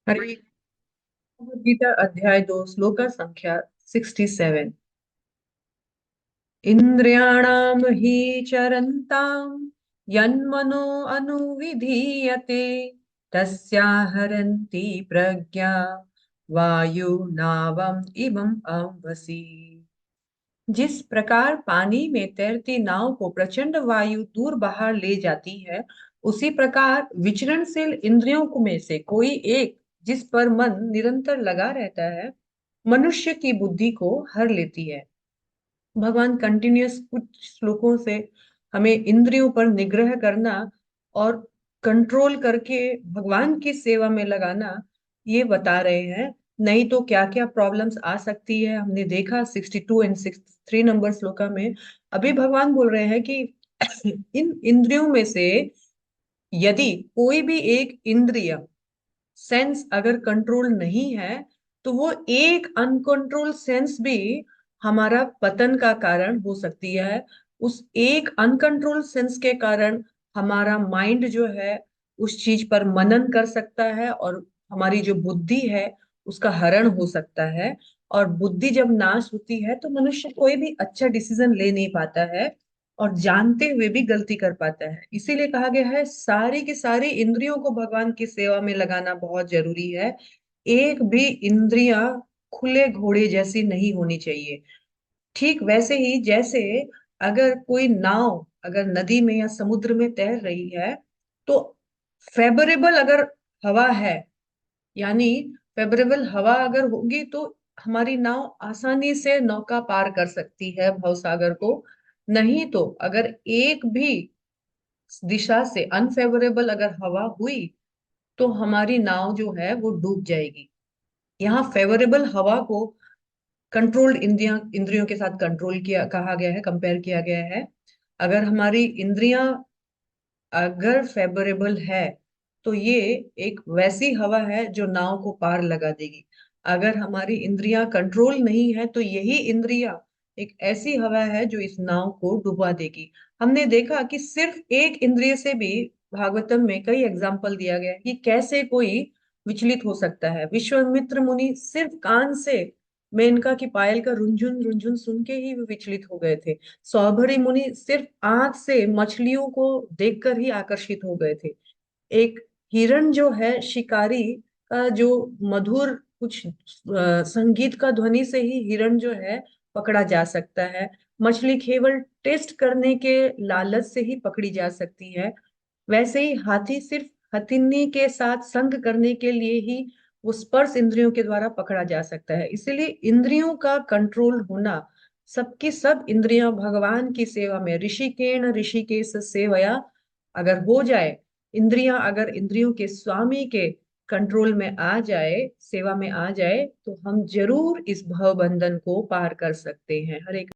हरे भगवद गीता अध्याय 2 श्लोक संख्या 67। इंद्रियाणाम हि चरन्ताम यन्मनो अनुविधीयते तस्याहरन्ति प्रज्ञा वायु नावम इमं अंवसी। जिस प्रकार पानी में तैरती नाव को प्रचंड वायु दूर बाहर ले जाती है, उसी प्रकार विचरणशील इंद्रियों को में से कोई एक जिस पर मन निरंतर लगा रहता है, मनुष्य की बुद्धि को हर लेती है। भगवान कंटिन्यूअस कुछ श्लोकों से हमें इंद्रियों पर निग्रह करना और कंट्रोल करके भगवान की सेवा में लगाना ये बता रहे हैं। नहीं तो क्या क्या प्रॉब्लम्स आ सकती है हमने देखा 62 एंड 63 नंबर श्लोका में। अभी भगवान बोल रहे हैं कि इन इंद्रियों में से यदि कोई भी एक इंद्रिय सेंस अगर कंट्रोल नहीं है, तो वो एक अनकंट्रोल सेंस भी हमारा पतन का कारण हो सकती है। उस एक अनकंट्रोल सेंस के कारण हमारा माइंड जो है उस चीज पर मनन कर सकता है और हमारी जो बुद्धि है उसका हरण हो सकता है। और बुद्धि जब नाश होती है तो मनुष्य कोई भी अच्छा डिसीजन ले नहीं पाता है और जानते हुए भी गलती कर पाता है। इसीलिए कहा गया है सारी की सारी इंद्रियों को भगवान की सेवा में लगाना बहुत जरूरी है। एक भी इंद्रियां खुले घोड़े जैसी नहीं होनी चाहिए। ठीक वैसे ही जैसे अगर कोई नाव अगर नदी में या समुद्र में तैर रही है, तो फेवरेबल अगर हवा है, यानी फेवरेबल हवा अगर होगी तो हमारी नाव आसानी से नौका पार कर सकती है भवसागर को। नहीं तो अगर एक भी दिशा से अनफेवरेबल अगर हवा हुई तो हमारी नाव जो है वो डूब जाएगी। यहाँ फेवरेबल हवा को कंट्रोल्ड इंद्रियों के साथ कंट्रोल किया कहा गया है, कंपेयर किया गया है। अगर हमारी इंद्रियां अगर फेवरेबल है तो ये एक वैसी हवा है जो नाव को पार लगा देगी। अगर हमारी इंद्रियां कंट्रोल नहीं है तो यही इंद्रियां एक ऐसी हवा है जो इस नाव को डुबा देगी। हमने देखा कि सिर्फ एक इंद्रिय से भी भागवतम में कई एग्जाम्पल दिया गया है कि कैसे कोई विचलित हो सकता है। विश्वामित्र मुनि सिर्फ कान से मेनका की पायल का रुंझुन रुंझुन सुन के ही वो विचलित हो गए थे। सौभरी मुनि सिर्फ आंख से मछलियों को देखकर ही आकर्षित हो गए थे। एक हिरण जो है शिकारी का जो मधुर कुछ संगीत का ध्वनि से ही हिरण जो है पकड़ा जा सकता है। मछली केवल टेस्ट करने के लालच से ही पकड़ी जा सकती है। वैसे ही हाथी सिर्फ हथिनी के साथ संग करने के लिए ही वो स्पर्श इंद्रियों के द्वारा पकड़ा जा सकता है। इसीलिए इंद्रियों का कंट्रोल होना, सबकी सब इंद्रियां भगवान की सेवा में ऋषिकेण ऋषिकेश सेवया अगर हो जाए, इंद्रियां अगर इंद्रियों के स्वामी के कंट्रोल में आ जाए, सेवा में आ जाए, तो हम जरूर इस भव बंधन को पार कर सकते हैं। हरे